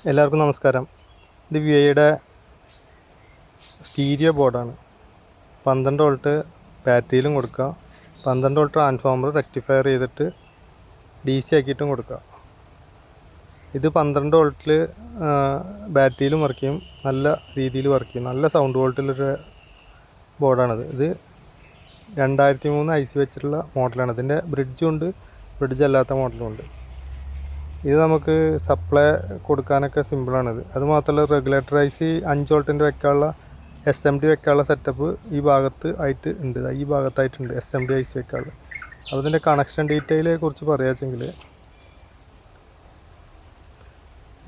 എല്ലാവർക്കും നമസ്കാരം. ഇത് വിഐയുടെ സ്റ്റീരിയോ ബോർഡാണ്. 12 വോൾട്ട് ബാറ്ററിയിലും കൊടുക്കുക, 12 വോൾട്ട് ട്രാൻസ്ഫോമർ റെക്ടിഫയർ ചെയ്തിട്ട് DC ആക്കിയിട്ടും കൊടുക്കുക. ഇത് 12 വോൾട്ടിൽ ബാറ്ററിയിലും വർക്ക് ചെയ്യും, നല്ല രീതിയിൽ വർക്ക് ചെയ്യും, നല്ല സൗണ്ട് വോൾട്ടിലൊരു ബോർഡാണിത്. ഇത് 2003 IC വെച്ചിട്ടുള്ള മോഡലാണ്. ഇതിൻ്റെ ബ്രിഡ്ജും ഉണ്ട്, ബ്രിഡ്ജ് അല്ലാത്ത മോഡലും ഉണ്ട്. ഇത് നമുക്ക് സപ്ലൈ കൊടുക്കാനൊക്കെ സിമ്പിളാണിത്. അതുമാത്രമല്ല റെഗുലേറ്റർ IC 5 വോൾട്ടിൻ്റെ വെക്കാനുള്ള SMD വെക്കാനുള്ള സെറ്റപ്പ് ഈ ഭാഗത്ത് ആയിട്ട് ഉണ്ട്, ഈ ഭാഗത്തായിട്ടുണ്ട് SMD IC വെക്കാനുള്ള. അപ്പോൾ ഇതിൻ്റെ കണക്ഷൻ ഡീറ്റെയിലെ കുറിച്ച് പറയുകയെങ്കിൽ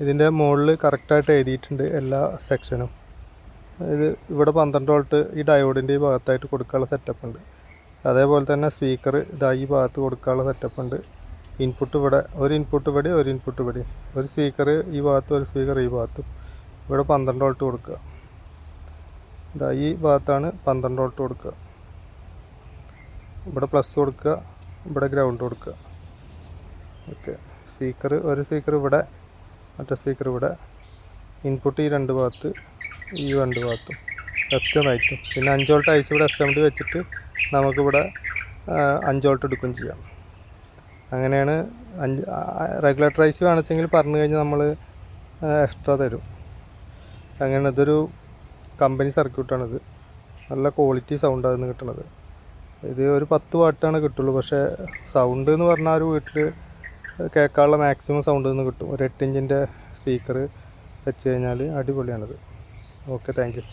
ഇതിൻ്റെ മുകളിൽ കറക്റ്റായിട്ട് എഴുതിയിട്ടുണ്ട് എല്ലാ സെക്ഷനും. ഇത് ഇവിടെ 12 വോൾട്ട് ഈ ഡയോഡിൻ്റെ ഈ ഭാഗത്തായിട്ട് കൊടുക്കാനുള്ള സെറ്റപ്പ് ഉണ്ട്. അതേപോലെ തന്നെ സ്പീക്കർ ഈ ഭാഗത്ത് കൊടുക്കാനുള്ള സെറ്റപ്പ് ഉണ്ട്. ഇൻപുട്ട് ഇവിടെ, ഒരു ഇൻപുട്ട് ഇവിടെ, ഒരു ഇൻപുട്ട് ഇവിടെ, ഒരു സ്പീക്കർ ഈ ഭാഗത്തും ഒരു സ്പീക്കർ ഈ ഭാഗത്തും. ഇവിടെ 12 വോൾട്ട് കൊടുക്കുക. ഈ ഭാഗത്താണ് 12 വോൾട്ട് കൊടുക്കുക. ഇവിടെ പ്ലസ് കൊടുക്കുക, ഇവിടെ ഗ്രൗണ്ട് കൊടുക്കുക. ഓക്കെ. സ്പീക്കർ, ഒരു സ്പീക്കർ ഇവിടെ, മറ്റേ സ്പീക്കർ ഇവിടെ. ഇൻപുട്ട് ഈ രണ്ട് ഭാഗത്ത്, ഈ രണ്ട് ഭാഗത്തും ലെഫ്റ്റും റൈറ്റും. പിന്നെ 5 വോൾട്ട് IC ഇവിടെ SMD വെച്ചിട്ട് നമുക്കിവിടെ 5 വോൾട്ട് എടുക്കുകയും ചെയ്യാം. അങ്ങനെയാണ്. റെഗുലേറ്റർ IC വേണമെങ്കിൽ പറഞ്ഞു കഴിഞ്ഞാൽ നമ്മൾ എക്സ്ട്രാ തരും. അങ്ങനെ ഇതൊരു കമ്പനി സർക്യൂട്ടാണിത്. നല്ല ക്വാളിറ്റി സൗണ്ടാണ് ഇതിന് കിട്ടുന്നത്. ഇത് ഒരു 10 വാട്ടാണ് കിട്ടുള്ളൂ. പക്ഷേ സൗണ്ട് എന്ന് പറഞ്ഞാൽ ഒരു വീട്ടിൽ കേൾക്കാനുള്ള മാക്സിമം സൗണ്ട് നിന്ന് കിട്ടും. ഒരു 8 ഇഞ്ചിൻ്റെ സ്പീക്കർ വെച്ച് കഴിഞ്ഞാൽ അടിപൊളിയാണിത്. Okay, thank you.